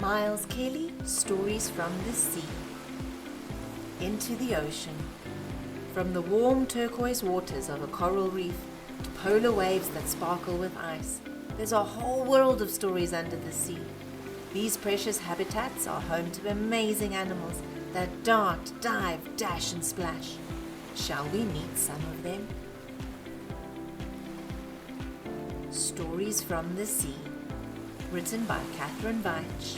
Miles Kelly, Stories from the Sea. Into the ocean. From the warm turquoise waters of a coral reef to polar waves that sparkle with ice, there's a whole world of stories under the sea. These precious habitats are home to amazing animals that dart, dive, dash and splash. Shall we meet some of them? Stories from the Sea, written by Catherine Veitch.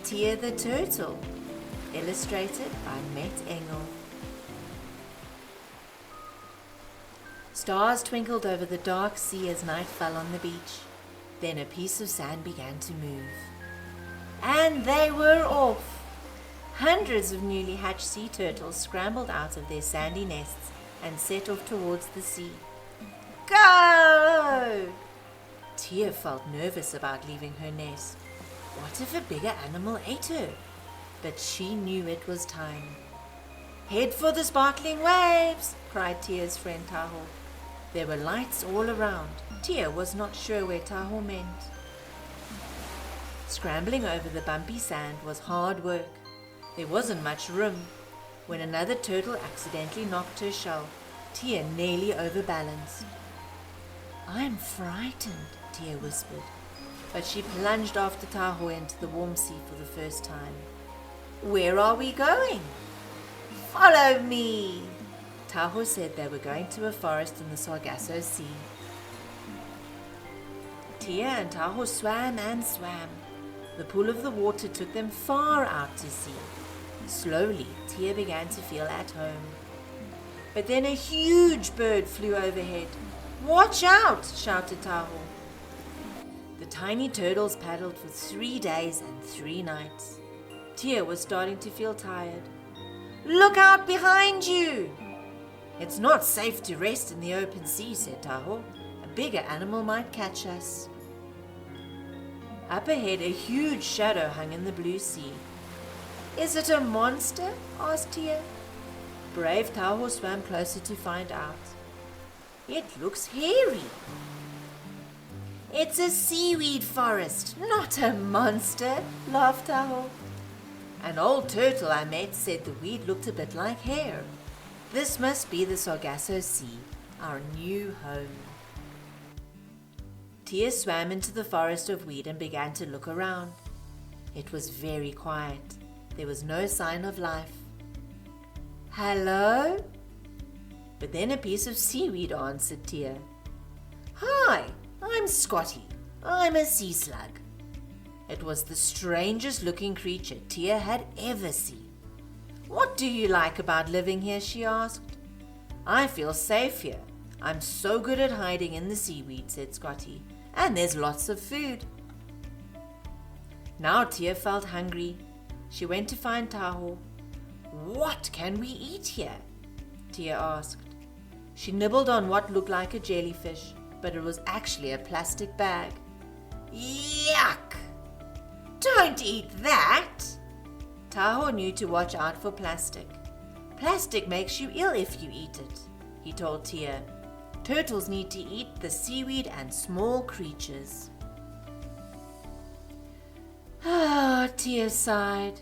Tia the Turtle, illustrated by Met Engel. Stars twinkled over the dark sea as night fell on the beach. Then a piece of sand began to move. And they were off! Hundreds of newly hatched sea turtles scrambled out of their sandy nests and set off towards the sea. Go! Tia felt nervous about leaving her nest. What if a bigger animal ate her? But she knew it was time. Head for the sparkling waves, cried Tia's friend Tajo. There were lights all around. Tia was not sure where Tajo meant. Scrambling over the bumpy sand was hard work. There wasn't much room. When another turtle accidentally knocked her shell, Tia nearly overbalanced. I'm frightened, Tia whispered, but she plunged after Tajo into the warm sea for the first time. Where are we going? Follow me! Tajo said they were going to a forest in the Sargasso Sea. Tia and Tajo swam and swam. The pull of the water took them far out to sea. Slowly, Tia began to feel at home. But then a huge bird flew overhead. Watch out! Shouted Tajo. The tiny turtles paddled for 3 days and 3 nights. Tia was starting to feel tired. Look out behind you! It's not safe to rest in the open sea, said Tajo. A bigger animal might catch us. Up ahead, a huge shadow hung in the blue sea. Is it a monster? Asked Tia. Brave Tajo swam closer to find out. It looks hairy. It's a seaweed forest, not a monster, laughed Tajo. An old turtle I met said the weed looked a bit like hair. This must be the Sargasso Sea, our new home. Tia swam into the forest of weed and began to look around. It was very quiet. There was no sign of life. Hello? But then a piece of seaweed answered Tia. Hi, I'm Scotty. I'm a sea slug. It was the strangest looking creature Tia had ever seen. What do you like about living here? She asked. I feel safe here. I'm so good at hiding in the seaweed, said Scotty. And there's lots of food. Now Tia felt hungry. She went to find Tajo. What can we eat here? Tia asked. She nibbled on what looked like a jellyfish, but it was actually a plastic bag. Yuck! Don't eat that! Tajo knew to watch out for plastic. Plastic makes you ill if you eat it, he told Tia. Turtles need to eat the seaweed and small creatures. Ah, Tia sighed.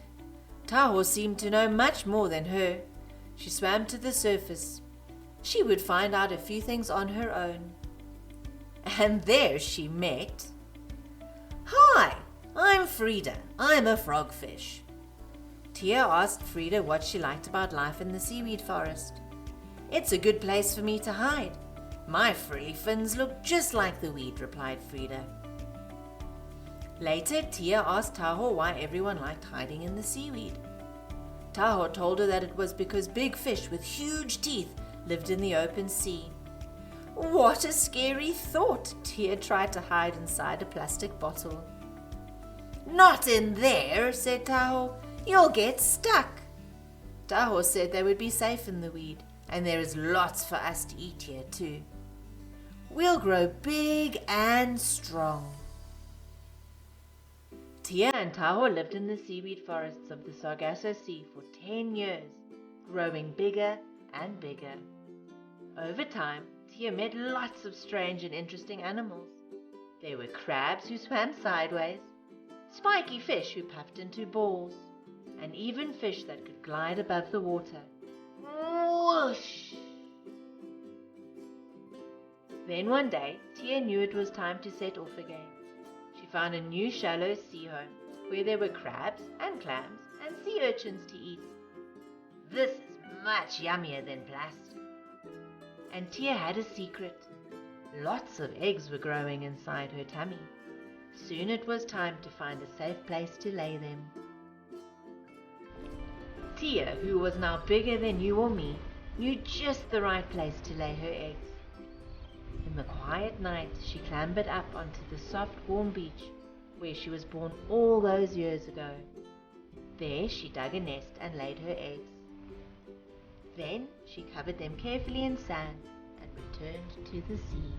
Tajo seemed to know much more than her. She swam to the surface. She would find out a few things on her own. And there she met. Hi, I'm Frida. I'm a frogfish. Tia asked Frida what she liked about life in the seaweed forest. It's a good place for me to hide. My frilly fins look just like the weed, replied Frida. Later, Tia asked Tajo why everyone liked hiding in the seaweed. Tajo told her that it was because big fish with huge teeth lived in the open sea. What a scary thought! Tia tried to hide inside a plastic bottle. Not in there, said Tajo. You'll get stuck. Tajo said they would be safe in the weed, and there is lots for us to eat here too. We'll grow big and strong. Tia and Tajo lived in the seaweed forests of the Sargasso Sea for 10 years, growing bigger and bigger. Over time, Tia met lots of strange and interesting animals. There were crabs who swam sideways, spiky fish who puffed into balls, and even fish that could glide above the water. Whoosh! Then one day, Tia knew it was time to set off again. She found a new shallow sea home where there were crabs and clams and sea urchins to eat. This is much yummier than plastic. And Tia had a secret. Lots of eggs were growing inside her tummy. Soon it was time to find a safe place to lay them. Tia, who was now bigger than you or me, knew just the right place to lay her eggs. In the quiet night, she clambered up onto the soft, warm beach where she was born all those years ago. There she dug a nest and laid her eggs. Then she covered them carefully in sand and returned to the sea.